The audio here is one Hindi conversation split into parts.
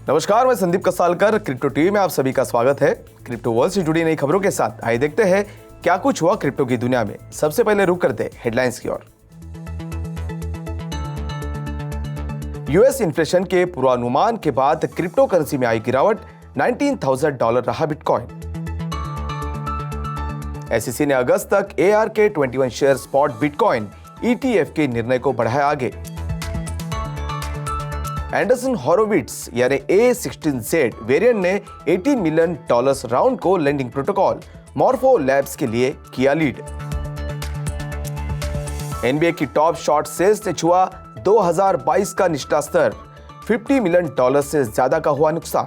नमस्कार, मैं संदीप कसालकर। क्रिप्टो टीवी में आप सभी का स्वागत है। क्रिप्टो वर्ल्ड से जुड़ी नई खबरों के साथ आइए देखते हैं क्या कुछ हुआ क्रिप्टो की दुनिया में। सबसे पहले रुक करते हेडलाइंस की ओर। यूएस इन्फ्लेशन के पूर्वानुमान के बाद क्रिप्टो करेंसी में आई गिरावट, $19,000 रहा बिटकॉइन। एसईसी ने अगस्त तक ARK21 share spot bitcoin ETF के निर्णय को बढ़ाया आगे। एंडरसन हॉरोविट्स यानी A16Z वेरिएंट ने $18 मिलियन राउंड को लेंडिंग प्रोटोकॉल मॉर्फो लैब्स के लिए किया लीड। NBA की टॉप शॉट सेल्स ने छुआ 2022 का निचला स्तर, $50 मिलियन से ज्यादा का हुआ नुकसान।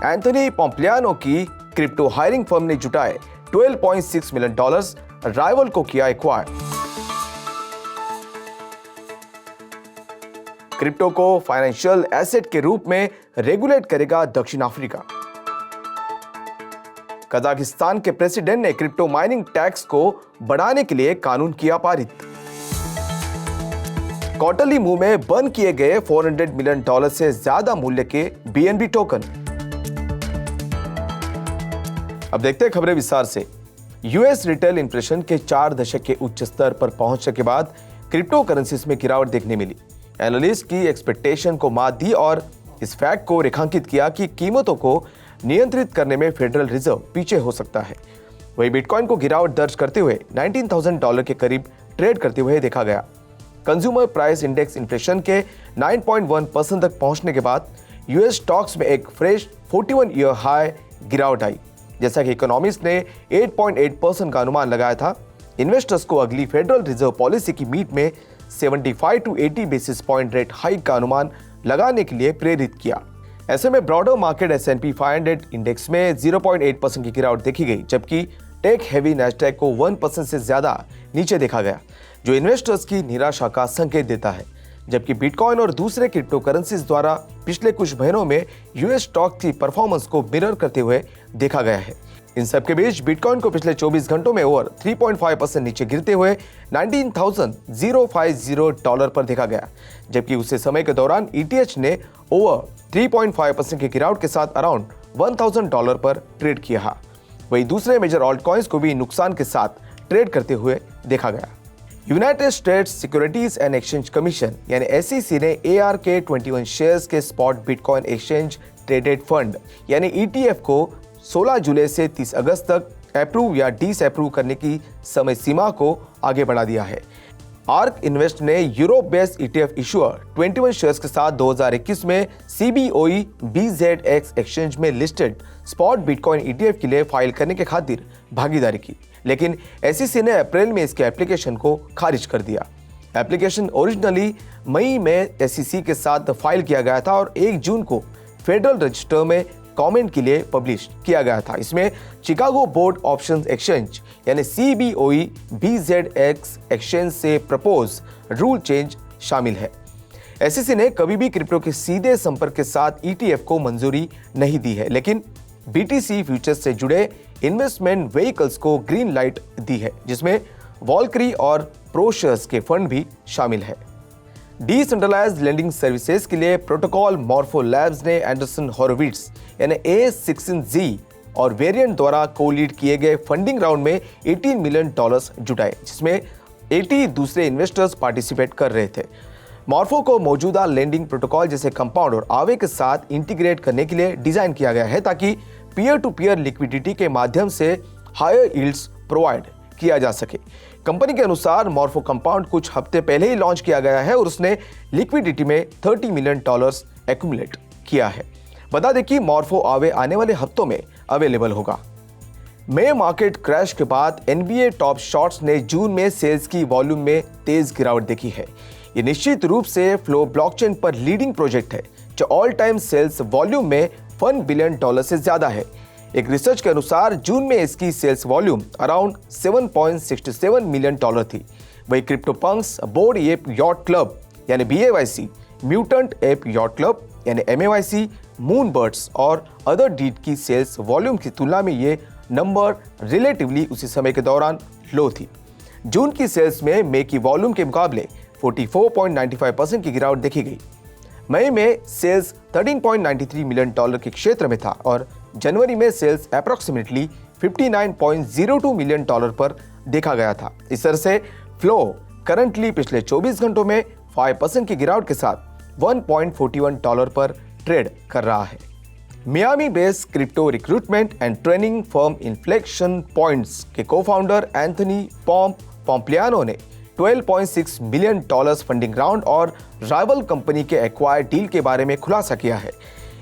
एंथनी पोम्प्लियानो की क्रिप्टो हायरिंग फर्म ने जुटाए $12.6 मिलियन, राइवल को किया एक्वायर। क्रिप्टो को फाइनेंशियल एसेट के रूप में रेगुलेट करेगा दक्षिण अफ्रीका। कजाकिस्तान के प्रेसिडेंट ने क्रिप्टो माइनिंग टैक्स को बढ़ाने के लिए कानून किया पारित। क्वार्टरली मूव में बंद किए गए $400 मिलियन से ज्यादा मूल्य के BNB टोकन। अब देखते हैं खबरें विस्तार से। यूएस रिटेल इन्फ्लेशन के 4 दशक के उच्च स्तर पर पहुंचने के बाद क्रिप्टो करेंसीज में गिरावट देखने मिली। एनालिस्ट की एक्सपेक्टेशन को मात दी और इस फैक्ट को रेखांकित किया कि कीमतों को नियंत्रित करने में फेडरल रिजर्व पीछे हो सकता है। वही बिटकॉइन को गिरावट दर्ज करते हुए $19,000 के करीब ट्रेड करते हुए देखा गया। कंज्यूमर प्राइस इंडेक्स इन्फ्लेशन के 9.1% तक पहुंचने के बाद यूएस स्टॉक्स में एक फ्रेश 41 ईयर हाई गिरावट आई। जैसा कि इकोनॉमिस्ट ने 8.8% का अनुमान लगाया था। इन्वेस्टर्स को अगली फेडरल रिजर्व पॉलिसी की मीट में 75 to 80 basis point rate hike का अनुमान लगाने के लिए प्रेरित किया। ऐसे में ब्रॉडर मार्केट S&P 500 इंडेक्स में 0.8% की गिरावट देखी गई, जबकि टेक हेवी नैस्डैक को 1% से ज्यादा नीचे देखा गया, जो इन्वेस्टर्स की निराशा का संकेत देता है। जबकि बिटकॉइन और दूसरे क्रिप्टो करेंसीज द्वारा पिछले कुछ महीनों में यूएस स्टॉक की परफॉर्मेंस को मिरर करते हुए देखा गया है। इन सब के बीच बिटकॉइन को पिछले 24 घंटों में ओवर 3.5% नीचे गिरते हुए $19,050 पर देखा गया, जबकि उसी समय के दौरान ETH ने ओवर 3.5% की गिरावट के साथ अराउंड $1,000 पर ट्रेड किया। वहीं दूसरे मेजर ऑल्ट कॉइन्स को भी नुकसान के साथ ट्रेड करते हुए देखा गया। United states securities and exchange commission यानी SEC ने ARK21 शेयर्स के spot bitcoin exchange traded fund यानी ETF को 16 जुलाई से 30 अगस्त तक अप्रूव या डिसअप्रूव करने की समय सीमा को आगे बढ़ा दिया है। आर्क इन्वेस्ट ने Europe based ETF issuer 21 shares के साथ 2021 में CBOE BZX एक्सचेंज में लिस्टेड स्पॉट बिटकॉइन ETF के लिए फाइल करने के खातिर भागीदारी की, लेकिन SEC ने अप्रैल में इसके एप्लीकेशन को खारिज कर दिया। एप्लीकेशन ओरिजिनली मई में SEC के साथ फाइल किया गया था और 1 जून को फेडरल रजिस्टर में कमेंट के लिए पब्लिश किया गया था। इसमें चिकागो बोर्ड ऑप्शंस एक्सचेंज यानी CBOE BZX एक्सचेंज से प्रपोज रूल चेंज शामिल है। SEC ने कभी भी क्रिप्टो के सीधे संपर्क के साथ ETF को मंजूरी नहीं दी है, लेकिन BTC फ्यूचर्स से जुड़े इन्वेस्टमेंट व्हीकल्स को ग्रीन लाइट दी है, जिसमें वॉलक्री और प्रोशर्स के फंड भी शामिल है। डिसेंट्रलाइज्ड लेंडिंग सर्विसेज के लिए प्रोटोकॉल मॉर्फो लैब्स ने एंडरसन हॉरोविट्स यानी A16Z और वेरिएंट द्वारा को लीड किए गए फंडिंग राउंड में $18 मिलियन जुटाए, जिसमें 80 दूसरे इन्वेस्टर्स पार्टिसिपेट कर रहे थे। मॉर्फो को मौजूदा लेंडिंग प्रोटोकॉल जैसे कंपाउंड और आवे के साथ इंटीग्रेट करने के लिए डिजाइन किया गया है, ताकि पीयर टू पीयर लिक्विडिटी के माध्यम से हायर यील्ड्स प्रोवाइड किया जा सके। कंपनी के अनुसार मॉर्फो कंपाउंड कुछ हफ्ते पहले ही लॉन्च किया गया है और उसने लिक्विडिटी में $30 मिलियन एक्यूमुलेट किया है। बता दें कि मॉर्फो आवे आने वाले हफ्तों में अवेलेबल होगा। मई मार्केट क्रैश के बाद NBA टॉप शॉट्स ने जून में सेल्स की वॉल्यूम में तेज गिरावट देखी है। ये निश्चित रूप से फ्लो ब्लॉकचेन पर लीडिंग प्रोजेक्ट है, जो ऑल टाइम सेल्स वॉल्यूम में $1 बिलियन से ज्यादा है। एक रिसर्च के अनुसार जून में इसकी सेल्स वॉल्यूम अराउंड $7.67 मिलियन थी। वही क्रिप्टोपंक्स, बोर्ड एप यॉट क्लब यानी BAYC, mutant app yacht club यानी MAYC, मूनबर्ड्स और अदर डीड की सेल्स वॉल्यूम की तुलना में ये नंबर रिलेटिवली उसी समय के दौरान लो थी। जून की सेल्स में मई की वॉल्यूम के मुकाबले 44.95% की गिरावट देखी गई। मई में सेल्स $13.93 मिलियन के क्षेत्र में था और जनवरी में सेल्स अप्रॉक्सीमेटली $59.02 मिलियन पर देखा गया था। इस तरह से फ्लो करंटली पिछले 24 घंटों में 5% की गिरावट के साथ $1.41 पर ट्रेड कर रहा है। Miami based crypto recruitment and training firm inflection points के को-फाउंडर एंथनी पोम्प्लियानो ने $12.6 मिलियन फंडिंग राउंड और राइवल कंपनी के एक्वायर डील के बारे में खुलासा किया है।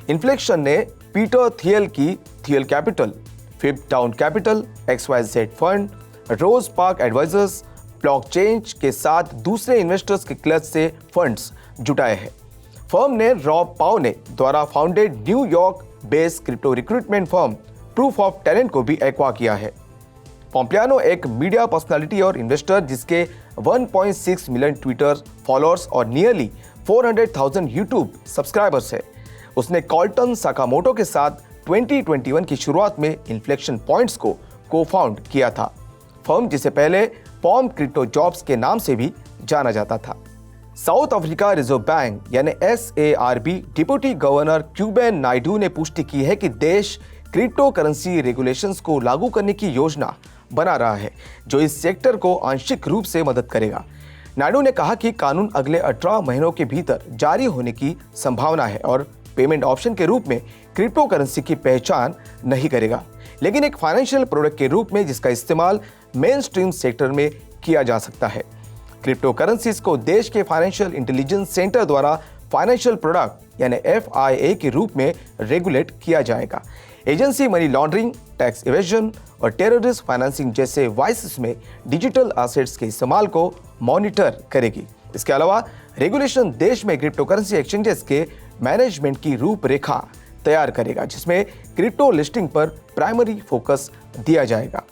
इन्फ्लेक्शन ने पीटर थियल की Thiel Capital, Fifth Town Capital, XYZ fund, Rose Park Advisors, blockchain के साथ दूसरे इन्वेस्टर्स के क्लच से फंड्स जुटाए हैं। फर्म ने रॉब पाउने द्वारा founded New York based crypto recruitment firm proof of talent को भी एक्वा किया है। पोम्प्लियानो एक मीडिया पर्सनालिटी और इन्वेस्टर जिसके 1.6 मिलियन ट्विटर फॉलोअर्स और नियरली 400,000 यूट्यूब सब्सक्राइबर्स है। उसने कॉल्टन साकामोटो के साथ 2021 की शुरुआत में इन्फ्लेक्शन पॉइंट्स को को-फाउंड किया था। फर्म जिसे पहले पॉम क्रिप्टो जॉब्स के नाम से भी जाना जाता था। साउथ अफ्रीका रिजर्व बैंक यानी SARB डिप्टी गवर्नर क्यूबेन नायडू ने पुष्टि की है कि देश क्रिप्टो करेंसी रेगुलेशंस को लागू करने की योजना बना रहा है जो इस सेक्टर को आंशिक रूप से मदद करेगा। नायडू ने कहा कि कानून अगले 18 महीनों के भीतर जारी होने की संभावना है और पेमेंट ऑप्शन के रूप में क्रिप्टो करेंसी की पहचान नहीं करेगा, लेकिन एक फाइनेंशियल प्रोडक्ट के रूप में जिसका इस्तेमाल मेन स्ट्रीम सेक्टर में किया जा सकता है। क्रिप्टो करेंसीज को देश के फाइनेंशियल इंटेलिजेंस सेंटर द्वारा फाइनेंशियल प्रोडक्ट यानी FIA के रूप में रेगुलेट किया जाएगा। Agency money laundering, tax evasion और टेररिस्ट फाइनेंसिंग जैसे वाइसेस में डिजिटल एसेट्स के इस्तेमाल को मॉनिटर करेगी। इसके अलावा रेगुलेशन देश में क्रिप्टो करेंसी एक्सचेंजेस के मैनेजमेंट की रूपरेखा तैयार करेगा जिसमें क्रिप्टो लिस्टिंग पर प्राइमरी फोकस दिया जाएगा।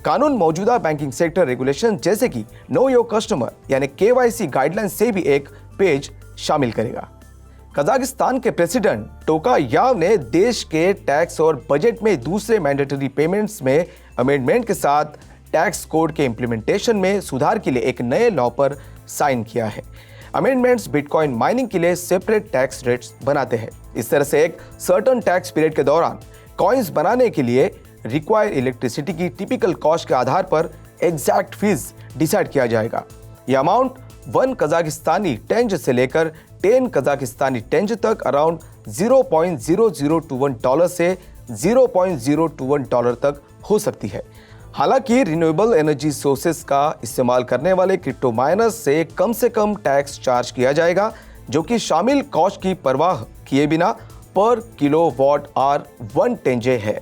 कानून मौजूदा बैंकिंग सेक्टर रेगुलेशन जैसे कि नो योर कस्टमर यानी KYC गाइडलाइन से भी एक पेज शामिल करेगा। कजाकिस्तान के प्रेसिडेंट टोकायाव ने देश के टैक्स और बजट में दूसरे मैंडेटरी पेमेंट्स में अमेंडमेंट के साथ टैक्स कोड के इम्प्लीमेंटेशन में सुधार के लिए एक नए लॉ पर साइन किया है। अमेंडमेंट्स बिटकॉइन माइनिंग के लिए सेपरेट टैक्स रेट्स बनाते हैं। इस तरह से एक सर्टेन टैक्स पीरियड के दौरान कॉइन्स बनाने के लिए रिक्वायर्ड इलेक्ट्रिसिटी की टिपिकल कॉस्ट के आधार पर एग्जैक्ट फीस डिसाइड किया जाएगा। यह अमाउंट 1 कजाकिस्तानी टेंज से लेकर 10 कजाकिस्तानी टेंज तक अराउंड $0.0021 से $0.021 तक हो सकती है। हालांकि रिन्यूएबल एनर्जी सोर्सेस का इस्तेमाल करने वाले क्रिप्टो माइनर्स से कम टैक्स चार्ज किया जाएगा जो कि शामिल कॉस्ट की परवाह किए बिना पर किलोवाट आवर 1 टेंजे है।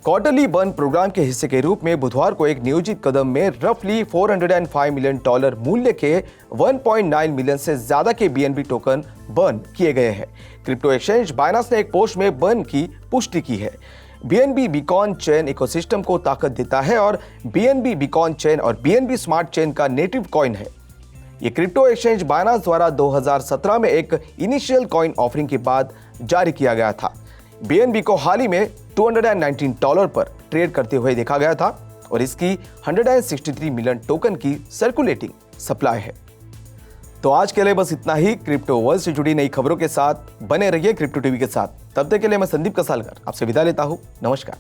क्वार्टरली बर्न प्रोग्राम के हिस्से के रूप में बुधवार को एक नियोजित कदम में रफली $405 मिलियन मूल्य के 1.9 मिलियन से ज्यादा के BNB टोकन बर्न किए गए हैं। क्रिप्टो एक्सचेंज बाइनेंस ने एक पोस्ट में बर्न की पुष्टि की है। BNB बीकॉन चेन इकोसिस्टम को ताकत देता है और BNB बीकॉन चेन और BNB स्मार्ट चेन का नेटिव कॉइन है। ये क्रिप्टो एक्सचेंज बाइनेंस द्वारा 2017 में एक इनिशियल कॉइन ऑफरिंग के बाद जारी किया गया था। BNB को हाल ही में $219 पर ट्रेड करते हुए देखा गया था और इसकी 163 मिलियन टोकन की सर्कुलेटिंग सप्लाई है। तो आज के लिए बस इतना ही। क्रिप्टो वर्ल्ड से जुड़ी नई खबरों के साथ बने रहिए क्रिप्टो टीवी के साथ। तब तक के लिए मैं संदीप कसालकर आपसे विदा लेता हूं। नमस्कार।